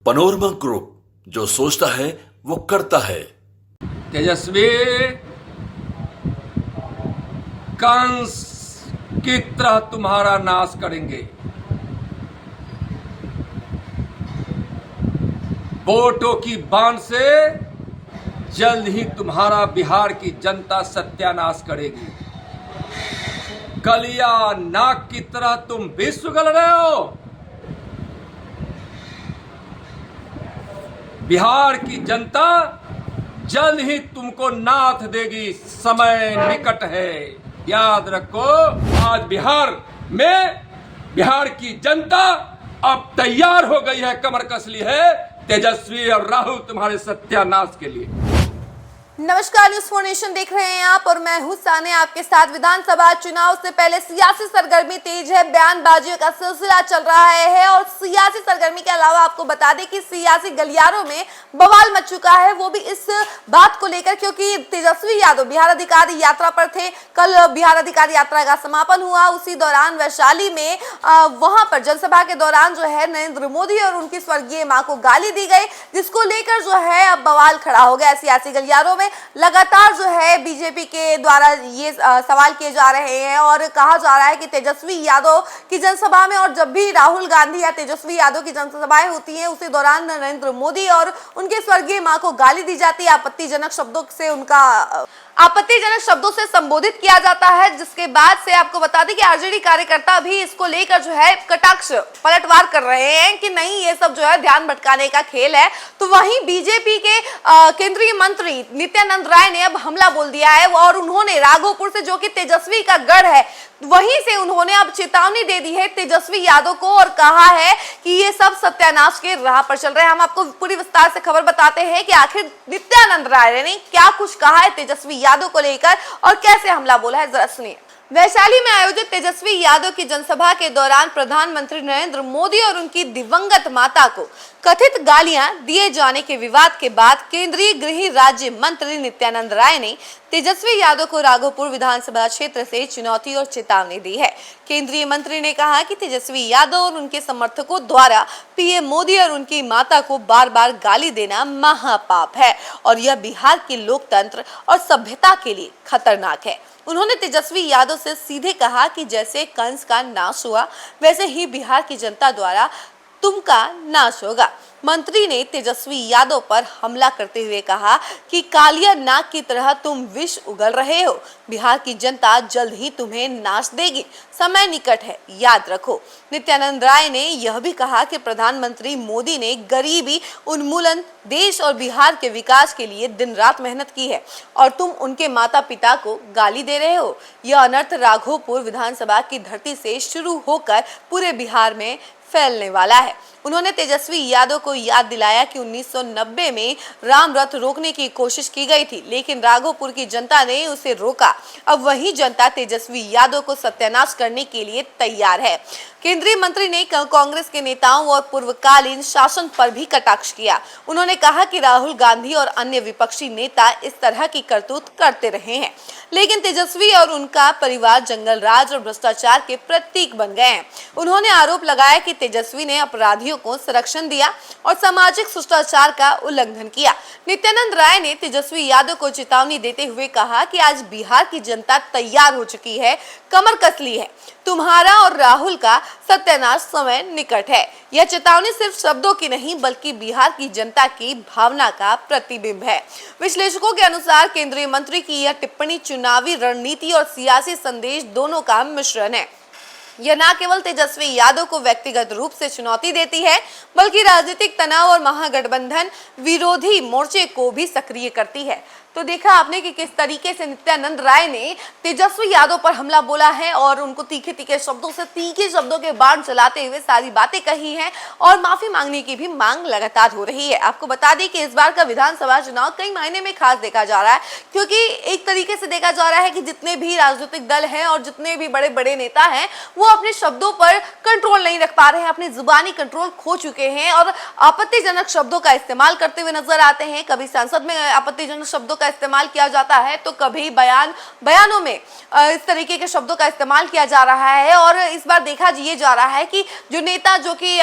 Panorama group, जो सोचता है वो करता है। तेजस्वी कंस की तरह तुम्हारा नाश करेंगे। वोटों की बाण से जल्द ही तुम्हारा बिहार की जनता सत्यानाश करेगी। कलिया नाग की तरह तुम विष उगल रहे हो। बिहार की जनता जल्द ही तुमको नाथ देगी। समय निकट है, याद रखो। आज बिहार की जनता अब तैयार हो गई है, कमर कस ली है तेजस्वी और राहुल तुम्हारे सत्यानाश के लिए। नमस्कार, न्यूज़ 4 नेशन देख रहे हैं आप और मैं हूं साने आपके साथ। विधानसभा चुनाव से पहले सियासी सरगर्मी तेज है, बयानबाजियों का सिलसिला चल रहा है और सियासी सरगर्मी के अलावा आपको बता दें कि सियासी गलियारों में बवाल मच चुका है, वो भी इस बात को लेकर क्योंकि तेजस्वी यादव बिहार अधिकारी यात्रा पर थे। कल बिहार अधिकारी यात्रा का समापन हुआ, उसी दौरान वैशाली में वहां पर जनसभा के दौरान जो है नरेंद्र मोदी और उनकी स्वर्गीय मां को गाली दी गई, जिसको लेकर जो है अब बवाल खड़ा हो गया सियासी गलियारों में। लगातार जो है बीजेपी के द्वारा ये सवाल किए जा रहे हैं और कहा जा रहा है कि तेजस्वी यादव की जनसभा में और जब भी राहुल गांधी या तेजस्वी यादव की जनसभाएं होती हैं उसी दौरान नरेंद्र मोदी और उनके स्वर्गीय मां को गाली दी जाती है, आपत्तिजनक शब्दों से संबोधित किया जाता है। जिसके बाद से आपको बता दें कि आरजेडी कार्यकर्ता भी इसको लेकर जो है कटाक्ष पलटवार कर रहे हैं कि नहीं, ये सब जो है ध्यान भटकाने का खेल है। तो वहीं बीजेपी के केंद्रीय मंत्री नित्यानंद राय ने अब हमला बोल दिया है और उन्होंने राघोपुर से, जो कि तेजस्वी का गढ़ है, वहीं से उन्होंने अब चेतावनी दे दी है तेजस्वी यादव को और कहा है कि ये सब सत्यानाश के राह पर चल रहे हैं। हम आपको पूरी विस्तार से खबर बताते हैं कि आखिर नित्यानंद राय ने क्या कुछ कहा है तेजस्वी यादव को लेकर और कैसे हमला बोला है, जरा सुनिए। वैशाली में आयोजित तेजस्वी यादव की जनसभा के दौरान प्रधानमंत्री नरेंद्र मोदी और उनकी दिवंगत माता को कथित गालियां दिए जाने के विवाद के बाद केंद्रीय गृह राज्य मंत्री नित्यानंद राय ने तेजस्वी यादव को राघोपुर विधानसभा क्षेत्र से चुनौती और चेतावनी दी है। केंद्रीय मंत्री ने कहा कि तेजस्वी यादव और उनके समर्थकों द्वारा पीएम मोदी और उनकी माता को बार बार गाली देना महापाप है और यह बिहार के लोकतंत्र और सभ्यता के लिए खतरनाक है। उन्होंने तेजस्वी यादव से सीधे कहा कि जैसे कंस का नाश हुआ वैसे ही बिहार की जनता द्वारा तुमका नाश होगा। मंत्री ने तेजस्वी यादव पर हमला करते हुए कहा कि कालिया नाग की तरह तुम विष उगल रहे हो। बिहार की जनता जल्द ही तुम्हें नाश देगी, समय निकट है, याद रखो। नित्यानंद राय ने यह भी कहा कि प्रधानमंत्री मोदी ने गरीबी उन्मूलन, देश और बिहार के विकास के लिए दिन रात मेहनत की है और तुम उनके माता पिता को गाली दे रहे हो। यह अनर्थ राघोपुर विधानसभा की धरती से शुरू होकर पूरे बिहार में फैलने वाला है। उन्होंने तेजस्वी यादव को याद दिलाया कि 1990 में राम रथ रोकने की कोशिश की गई थी, लेकिन राघोपुर की जनता ने उसे रोका। अब वही जनता तेजस्वी यादव को सत्यानाश करने के लिए तैयार है। केंद्रीय मंत्री ने कांग्रेस के नेताओं और पूर्वकालीन शासन पर भी कटाक्ष किया। उन्होंने कहा कि राहुल गांधी और अन्य विपक्षी नेता इस तरह की करतूत करते रहे हैं, लेकिन तेजस्वी और उनका परिवार जंगल राज और भ्रष्टाचार के प्रतीक बन गए हैं। उन्होंने आरोप लगाया कि तेजस्वी ने अपराधियों को संरक्षण दिया और सामाजिक शिष्टाचार का उल्लंघन किया। नित्यानंद राय ने तेजस्वी यादव को चेतावनी देते हुए कहा कि आज बिहार की जनता तैयार हो चुकी है, कमर कस ली है। तुम्हारा और राहुल का सत्यानाश समय निकट है। यह चेतावनी सिर्फ शब्दों की नहीं बल्कि बिहार की जनता की भावना का प्रतिबिंब है। विश्लेषकों के अनुसार केंद्रीय मंत्री की यह टिप्पणी चुनावी रणनीति और सियासी संदेश दोनों का मिश्रण है। यह न केवल तेजस्वी यादव को व्यक्तिगत रूप से चुनौती देती है बल्कि राजनीतिक तनाव और महागठबंधन विरोधी मोर्चे को भी सक्रिय करती है। तो देखा आपने कि किस तरीके से नित्यानंद राय ने तेजस्वी यादव पर हमला बोला है और उनको तीखे तीखे शब्दों से तीखे शब्दों के बाण चलाते हुए सारी बातें कही हैं और माफी मांगने की भी मांग लगातार हो रही है। आपको बता दें कि इस बार का विधानसभा चुनाव कई मायने में खास देखा जा रहा है, क्योंकि एक तरीके से देखा जा रहा है कि जितने भी राजनीतिक दल हैं और जितने भी बड़े बड़े नेता हैं वो अपने शब्दों पर कंट्रोल नहीं रख पा रहे हैं, अपनी जुबानी कंट्रोल खो चुके हैं और आपत्तिजनक शब्दों का इस्तेमाल करते हुए नजर आते हैं। कभी संसद में आपत्तिजनक शब्दों इस्तेमाल किया जाता है तो कभी बयानों में इस तरीके के शब्दों का इस्तेमाल किया जा रहा है। और इस बार देखा ये जा रहा है कि जो नेता जो कि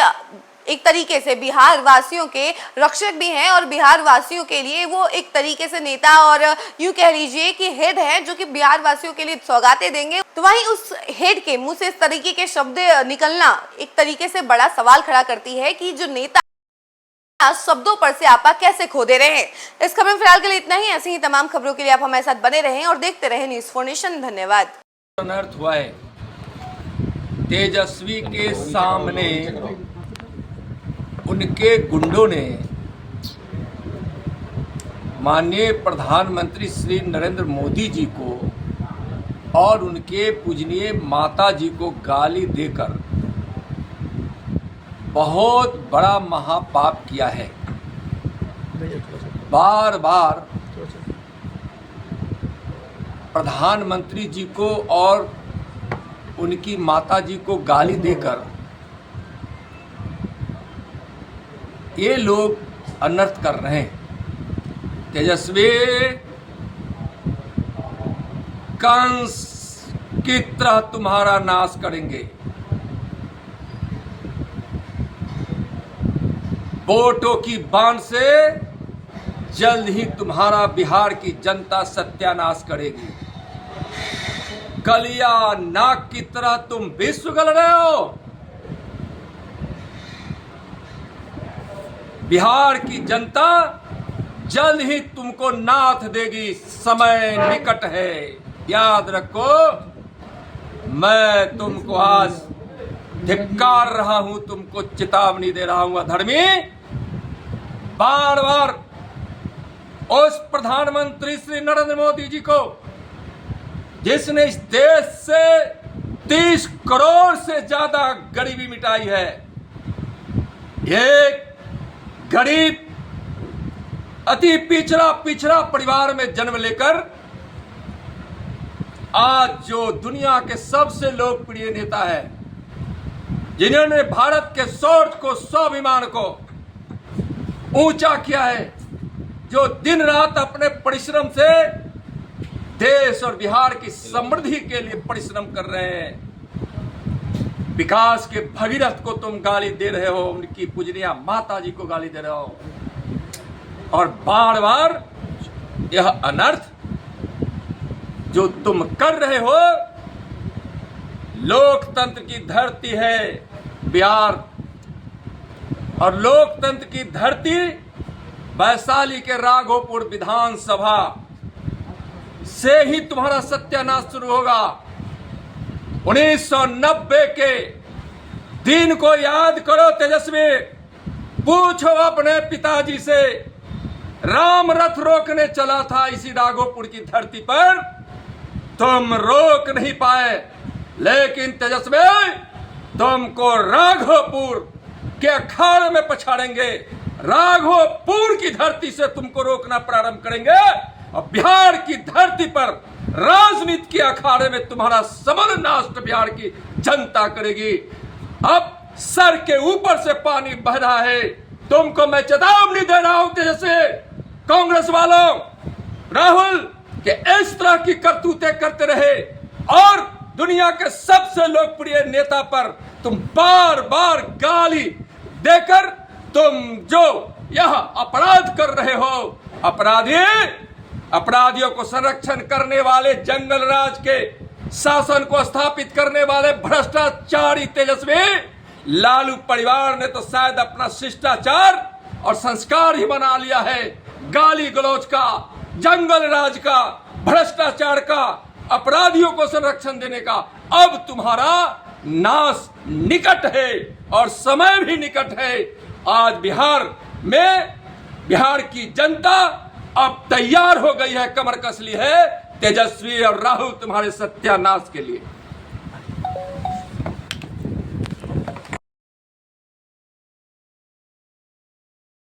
एक तरीके से बिहार वासियों के रक्षक भी हैं और बिहार वासियों के लिए वो एक तरीके से नेता और यूं कह लीजिए कि हेड है जो कि बिहार वासियों के लिए सौगातें देंगे। तो वहीं उस हेड के मुंह से इस तरीके के शब्द निकलना एक तरीके से बड़ा सवाल खड़ा करती है कि जो नेता शब्दों पर से आपा कैसे खो दे रहे हैं। इस खबर में फिलहाल के लिए इतना ही। ऐसी ही तमाम खबरों के लिए आप हमारे साथ बने रहें और देखते रहें न्यूज़ 4 नेशन। धन्यवाद। अनर्थ हुआ है, तेजस्वी के सामने उनके गुंडों ने माननीय प्रधानमंत्री श्री नरेंद्र मोदी जी को और उनके पूजनीय माता जी को गाली देकर बहुत बड़ा महापाप किया है। बार बार प्रधानमंत्री जी को और उनकी माता जी को गाली देकर ये लोग अनर्थ कर रहे हैं। तेजस्वी कंस की तरह तुम्हारा नाश करेंगे। वोटों की बांध से जल्द ही तुम्हारा बिहार की जनता सत्यानाश करेगी। कलिया नाग की तरह तुम विश्व गल रहे हो। बिहार की जनता जल्द ही तुमको नाथ देगी। समय निकट है, याद रखो। मैं तुमको आज धिक्कार रहा हूं, तुमको चेतावनी दे रहा हूं। अधर्मी बार बार उस प्रधानमंत्री श्री नरेंद्र मोदी जी को, जिसने इस देश से 30 करोड़ से ज्यादा गरीबी मिटाई है, एक गरीब अति पिछड़ा परिवार में जन्म लेकर आज जो दुनिया के सबसे लोकप्रिय नेता है, जिन्होंने भारत के शौर्य को, स्वाभिमान को ऊंचा किया है, जो दिन रात अपने परिश्रम से देश और बिहार की समृद्धि के लिए परिश्रम कर रहे हैं। विकास के भगीरथ को तुम गाली दे रहे हो, उनकी पूजनीय माता जी को गाली दे रहे हो और बार बार यह अनर्थ जो तुम कर रहे हो। लोकतंत्र की धरती है बिहार और लोकतंत्र की धरती वैशाली के राघोपुर विधानसभा से ही तुम्हारा सत्यानाश शुरू होगा। 1990 के दिन को याद करो तेजस्वी, पूछो अपने पिताजी से। राम रथ रोकने चला था इसी राघोपुर की धरती पर, तुम रोक नहीं पाए, लेकिन तेजस्वी तुमको राघोपुर के अखाड़े में पछाड़ेंगे। राघोपुर की धरती से तुमको रोकना प्रारंभ करेंगे और बिहार की धरती पर राजनीति के अखाड़े में तुम्हारा समर नाश बिहार की जनता करेगी। अब सर के ऊपर से पानी बह रहा है। तुमको मैं चेतावनी दे रहा हूं तेजस्वी, कांग्रेस वालों, राहुल के इस तरह की करतूतें करते रहे और दुनिया के सबसे लोकप्रिय नेता पर तुम बार बार गाली देकर तुम जो यह अपराध कर रहे हो, अपराधियों को संरक्षण करने वाले, जंगल राज के शासन को स्थापित करने वाले भ्रष्टाचारी तेजस्वी लालू परिवार ने तो शायद अपना शिष्टाचार और संस्कार ही बना लिया है। गाली गलौज का, जंगल राज का, भ्रष्टाचार का, अपराधियों को संरक्षण देने का अब तुम्हारा नाश निकट है और समय भी निकट है। आज बिहार में बिहार की जनता अब तैयार हो गई है, कमर कस ली है तेजस्वी और राहुल तुम्हारे सत्यानाश के लिए।